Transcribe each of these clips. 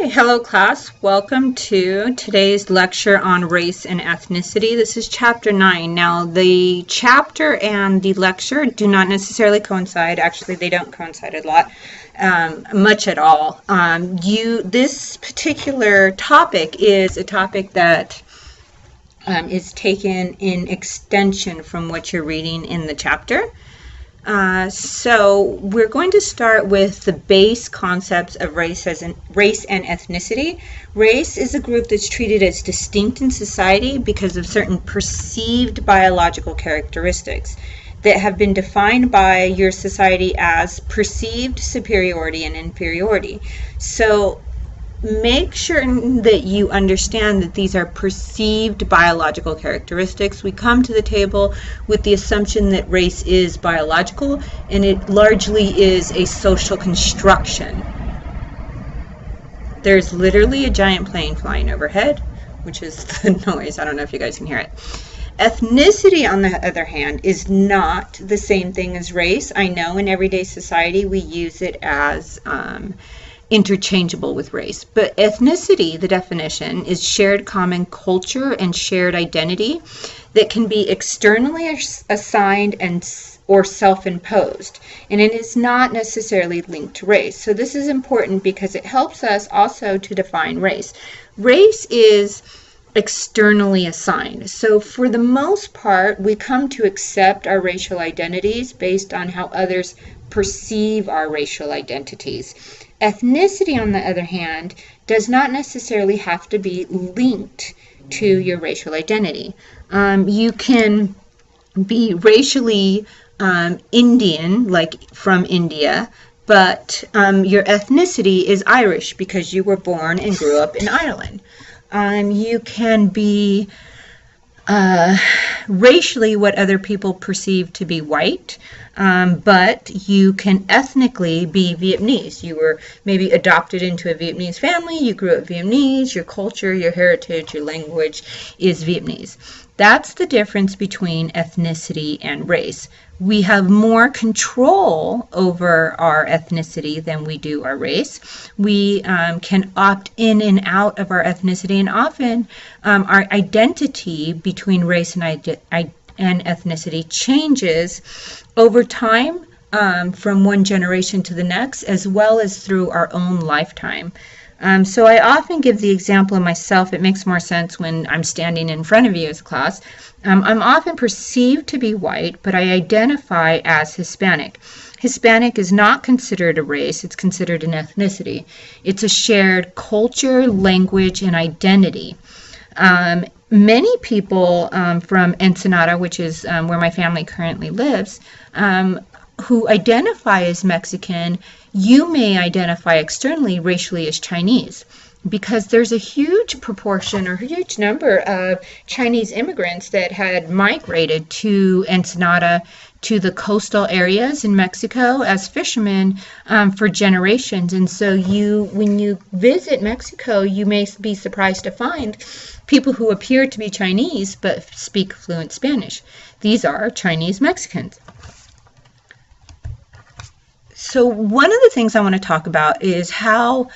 Hello class. Welcome to today's lecture on race and ethnicity. This is chapter 9. Now the chapter and the lecture do not necessarily coincide. Actually, they don't coincide a lot, much at all. This particular topic is a topic that is taken in extension from what you're reading in the chapter. So we're going to start with the base concepts of race and ethnicity. Race is a group that's treated as distinct in society because of certain perceived biological characteristics that have been defined by your society as perceived superiority and inferiority. So make sure that you understand that these are perceived biological characteristics. We come to the table with the assumption that race is biological, and it largely is a social construction. There's literally a giant plane flying overhead, which is the noise. I don't know if you guys can hear it. Ethnicity, on the other hand, is not the same thing as race. I know in everyday society we use it as interchangeable with race. But ethnicity, the definition, is shared common culture and shared identity that can be externally assigned or self-imposed. And it is not necessarily linked to race. So this is important because it helps us also to define race. Race is externally assigned. So for the most part, we come to accept our racial identities based on how others perceive our racial identities. Ethnicity, on the other hand, does not necessarily have to be linked to your racial identity. You can be racially Indian, like from India, but your ethnicity is Irish because you were born and grew up in Ireland. You can be racially what other people perceive to be white, but you can ethnically be Vietnamese. You were maybe adopted into a Vietnamese family, you grew up Vietnamese, your culture, your heritage, your language is Vietnamese. That's the difference between ethnicity and race. We have more control over our ethnicity than we do our race. We can opt in and out of our ethnicity, and often our identity between race and ethnicity changes over time from one generation to the next, as well as through our own lifetime. So I often give the example of myself. It makes more sense when I'm standing in front of you as a class. I'm often perceived to be white, but I identify as Hispanic. Hispanic is not considered a race, it's considered an ethnicity. It's a shared culture, language, and identity. Many people from Ensenada, which is where my family currently lives, who identify as Mexican, you may identify externally racially as Chinese, because there's a huge proportion or huge number of Chinese immigrants that had migrated to Ensenada, to the coastal areas in Mexico as fishermen for generations. And so when you visit Mexico, you may be surprised to find people who appear to be Chinese but speak fluent Spanish. These are Chinese Mexicans. So one of the things I want to talk about is how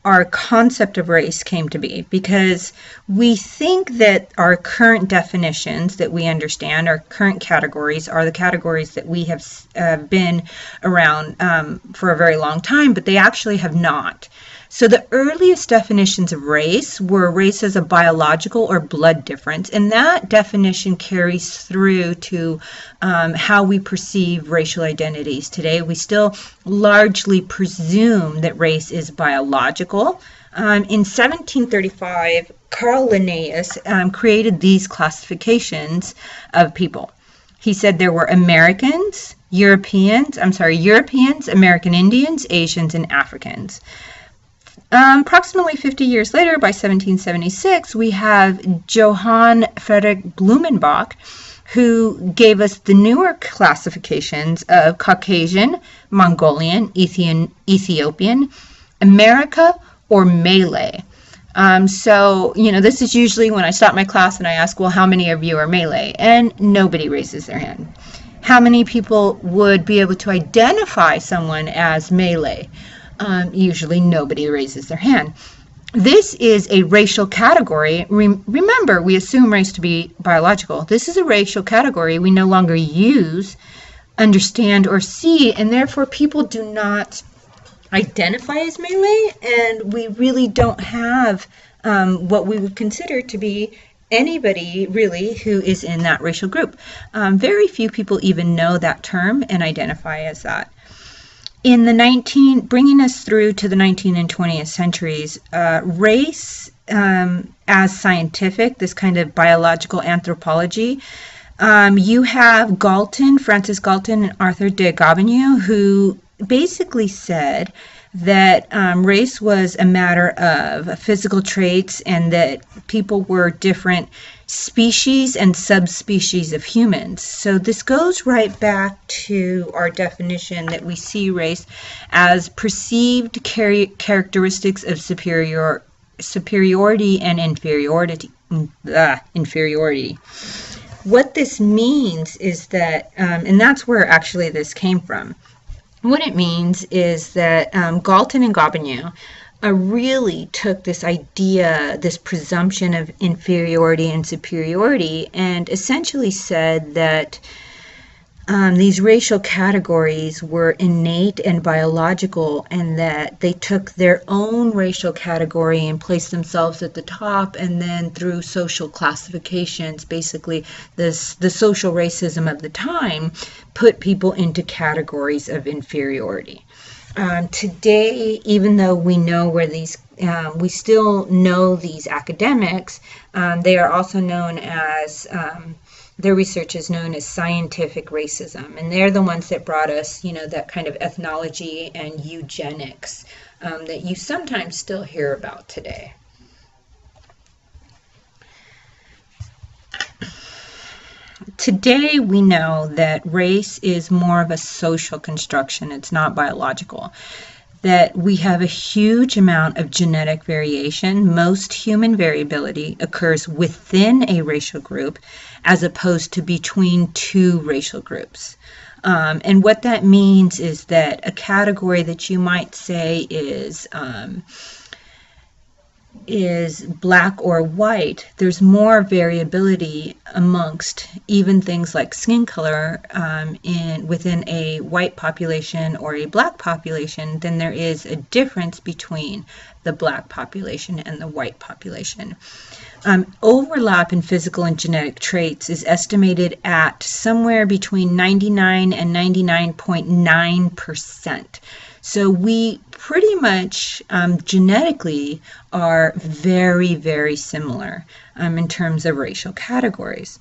our concept of race came to be, because we think that our current definitions that we understand, our current categories, are the categories that we have been around for a very long time, but they actually have not. So the earliest definitions of race were race as a biological or blood difference, and that definition carries through to how we perceive racial identities today. We still largely presume that race is biological. In 1735, Carl Linnaeus created these classifications of people. He said there were Europeans, American Indians, Asians, and Africans. Approximately 50 years later, by 1776, we have Johann Friedrich Blumenbach, who gave us the newer classifications of Caucasian, Mongolian, Ethiopian, America, or Malay. So, this is usually when I stop my class and I ask, well, how many of you are Malay? And nobody raises their hand. How many people would be able to identify someone as Malay? Usually nobody raises their hand. This is a racial category. Remember, we assume race to be biological. This is a racial category we no longer use, understand, or see, and therefore people do not identify as Malay, and we really don't have what we would consider to be anybody really who is in that racial group. Very few people even know that term and identify as that. In the bringing us through to the 19th and 20th centuries, race as scientific, this kind of biological anthropology, you have Francis Galton and Arthur de Gobineau, who basically said that race was a matter of physical traits and that people were different species and subspecies of humans. So this goes right back to our definition that we see race as perceived characteristics of superiority and inferiority. What this means is that, and that's where actually this came from. What it means is that Galton and Gobineau really took this idea, this presumption of inferiority and superiority, and essentially said that these racial categories were innate and biological, and that they took their own racial category and placed themselves at the top, and then through social classifications, basically the social racism of the time, put people into categories of inferiority. Today, even though we know where these, we still know these academics, they are also known as, their research is known as scientific racism, and they're the ones that brought us, that kind of ethnology and eugenics that you sometimes still hear about today. Today we know that race is more of a social construction. It's not biological. That we have a huge amount of genetic variation. Most human variability occurs within a racial group as opposed to between two racial groups. And what that means is that a category that you might say is black or white, there's more variability amongst even things like skin color within a white population or a black population than there is a difference between the black population and the white population. Overlap in physical and genetic traits is estimated at somewhere between 99 and 99.9%. So we pretty much genetically are very, very similar in terms of racial categories.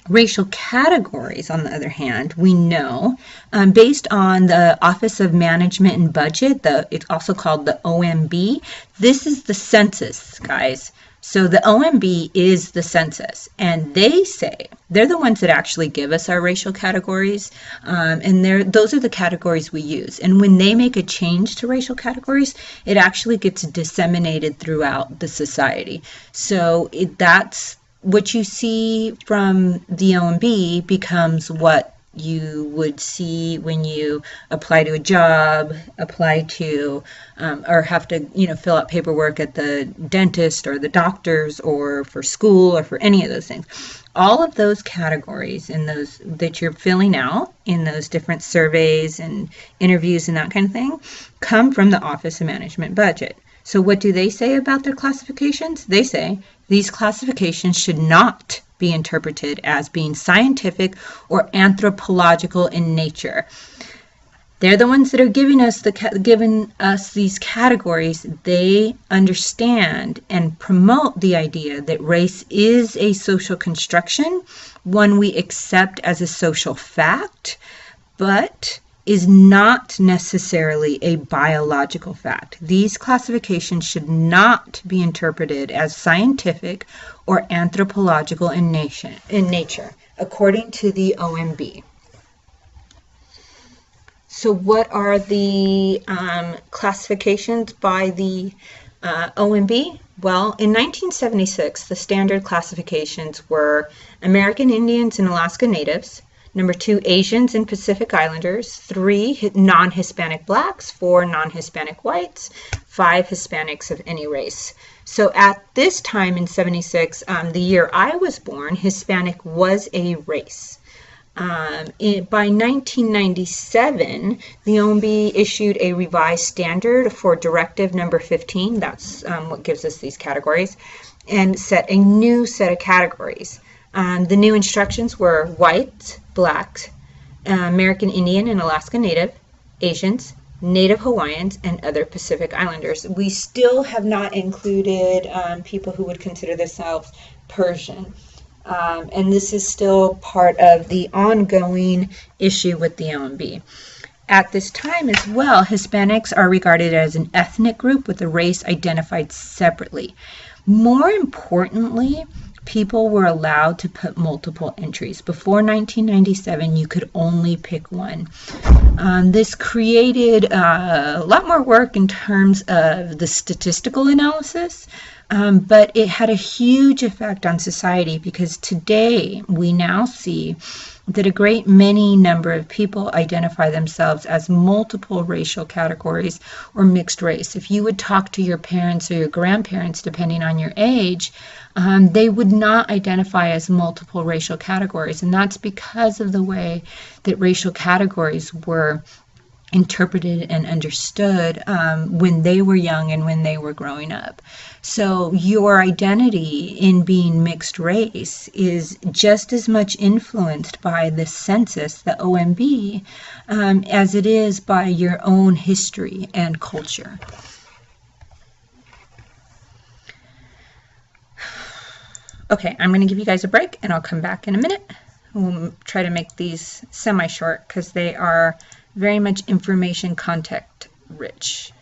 Racial categories, on the other hand, we know, based on the Office of Management and Budget, it's also called the OMB, this is the census, guys. So the OMB is the census, and they say, they're the ones that actually give us our racial categories, and those are the categories we use. And when they make a change to racial categories, it actually gets disseminated throughout the society. So that's what you see from the OMB becomes what you would see when you apply to a job, apply to, or have to, fill out paperwork at the dentist or the doctor's or for school or for any of those things. All of those categories in those that you're filling out in those different surveys and interviews and that kind of thing come from the Office of Management Budget. So what do they say about their classifications? They say these classifications should not be interpreted as being scientific or anthropological in nature. They're the ones that are giving us these categories. They understand and promote the idea that race is a social construction, one we accept as a social fact, but is not necessarily a biological fact. These classifications should not be interpreted as scientific or anthropological in nature, according to the OMB. So what are the classifications by the OMB? Well, in 1976, the standard classifications were American Indians and Alaska Natives, Number 2, Asians and Pacific Islanders. 3, non-Hispanic blacks. 4, non-Hispanic whites. 5, Hispanics of any race. So at this time in 76, the year I was born, Hispanic was a race. By 1997, the OMB issued a revised standard for Directive Number 15. That's what gives us these categories, and set a new set of categories. The new instructions were whites, blacks, American Indian and Alaska Native, Asians, Native Hawaiians, and other Pacific Islanders. We still have not included people who would consider themselves Persian. And this is still part of the ongoing issue with the OMB. At this time as well, Hispanics are regarded as an ethnic group with a race identified separately. More importantly, people were allowed to put multiple entries. Before 1997, you could only pick one. This created a lot more work in terms of the statistical analysis, but it had a huge effect on society, because today we now see that a great many number of people identify themselves as multiple racial categories or mixed race. If you would talk to your parents or your grandparents, depending on your age, they would not identify as multiple racial categories. And that's because of the way that racial categories were interpreted and understood when they were young and when they were growing up. So your identity in being mixed race is just as much influenced by the census, the OMB, as it is by your own history and culture. Okay, I'm going to give you guys a break and I'll come back in a minute. We'll try to make these semi-short because they are very much information content rich.